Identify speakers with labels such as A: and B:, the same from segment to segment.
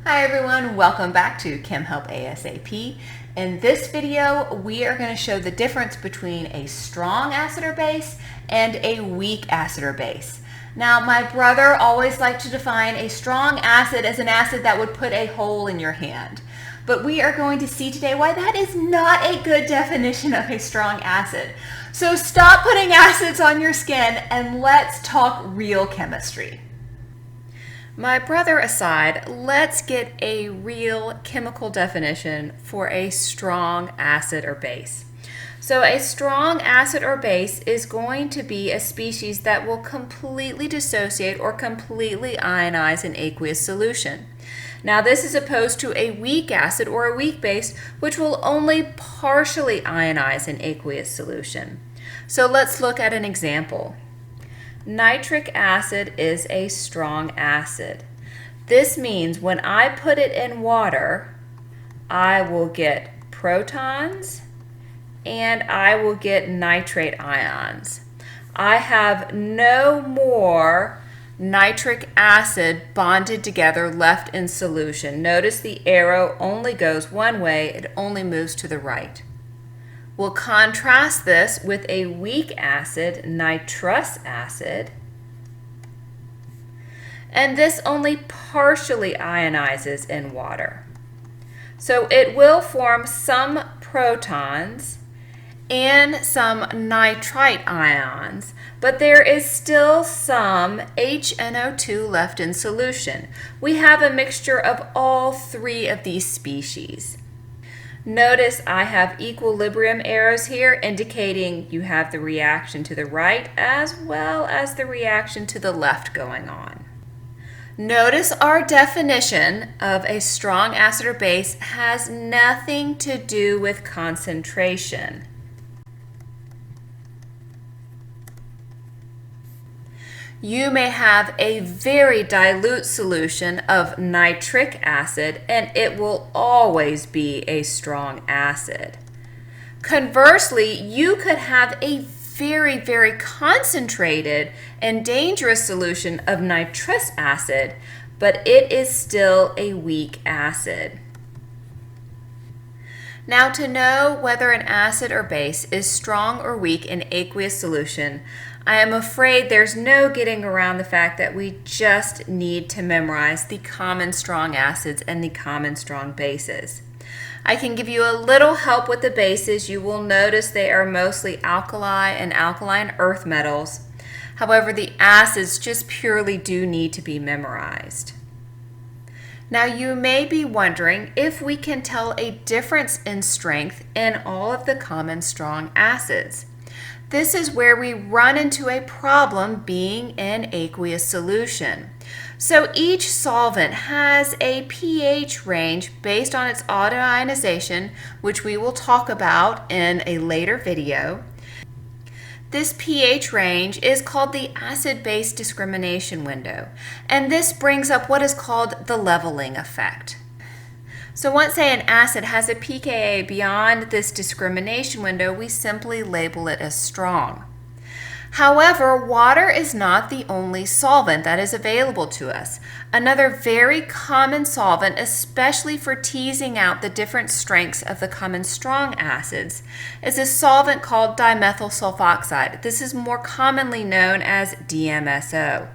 A: Hi everyone, welcome back to Chem Help ASAP. In this video, we are going to show the difference between a strong acid or base and a weak acid or base. Now, my brother always liked to define a strong acid as an acid that would put a hole in your hand. But we are going to see today why that is not a good definition of a strong acid. So stop putting acids on your skin and let's talk real chemistry. My brother aside, let's get a real chemical definition for a strong acid or base. So a strong acid or base is going to be a species that will completely dissociate or completely ionize an aqueous solution. Now this is opposed to a weak acid or a weak base, which will only partially ionize an aqueous solution. So let's look at an example. Nitric acid is a strong acid. This means when I put it in water, I will get protons and I will get nitrate ions. I have no more nitric acid bonded together left in solution. Notice the arrow only goes one way, it only moves to the right. We'll contrast this with a weak acid, nitrous acid, and this only partially ionizes in water. So it will form some protons and some nitrite ions, but there is still some HNO2 left in solution. We have a mixture of all three of these species. Notice I have equilibrium arrows here indicating you have the reaction to the right as well as the reaction to the left going on. Notice our definition of a strong acid or base has nothing to do with concentration. You may have a very dilute solution of nitric acid and it will always be a strong acid. Conversely, you could have a very concentrated and dangerous solution of nitrous acid, but it is still a weak acid. Now, to know whether an acid or base is strong or weak in aqueous solution, I am afraid there's no getting around the fact that we just need to memorize the common strong acids and the common strong bases. I can give you a little help with the bases. You will notice they are mostly alkali and alkaline earth metals. However, the acids just purely do need to be memorized. Now you may be wondering if we can tell a difference in strength in all of the common strong acids. This is where we run into a problem being in aqueous solution. So each solvent has a pH range based on its autoionization, which we will talk about in a later video. This pH range is called the acid-base discrimination window, and this brings up what is called the leveling effect. So once, say, an acid has a pKa beyond this discrimination window, we simply label it as strong. However, water is not the only solvent that is available to us. Another very common solvent, especially for teasing out the different strengths of the common strong acids, is a solvent called dimethyl sulfoxide. This is more commonly known as DMSO.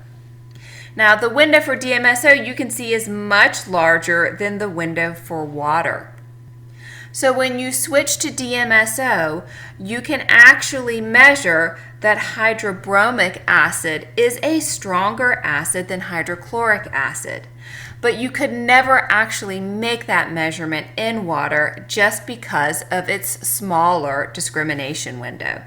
A: Now, the window for DMSO you can see is much larger than the window for water. So when you switch to DMSO, you can actually measure that hydrobromic acid is a stronger acid than hydrochloric acid. But you could never actually make that measurement in water just because of its smaller discrimination window.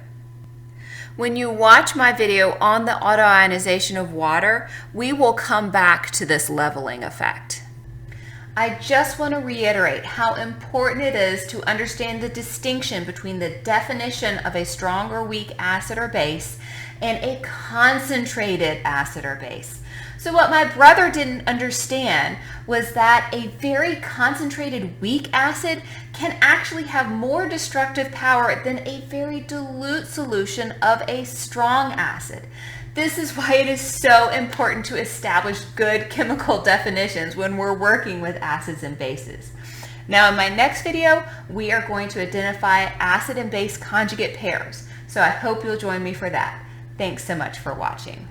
A: When you watch my video on the autoionization of water, we will come back to this leveling effect. I just want to reiterate how important it is to understand the distinction between the definition of a strong or weak acid or base and a concentrated acid or base. So what my brother didn't understand was that a very concentrated weak acid can actually have more destructive power than a very dilute solution of a strong acid. This is why it is so important to establish good chemical definitions when we're working with acids and bases. Now in my next video, we are going to identify acid and base conjugate pairs. So I hope you'll join me for that. Thanks so much for watching.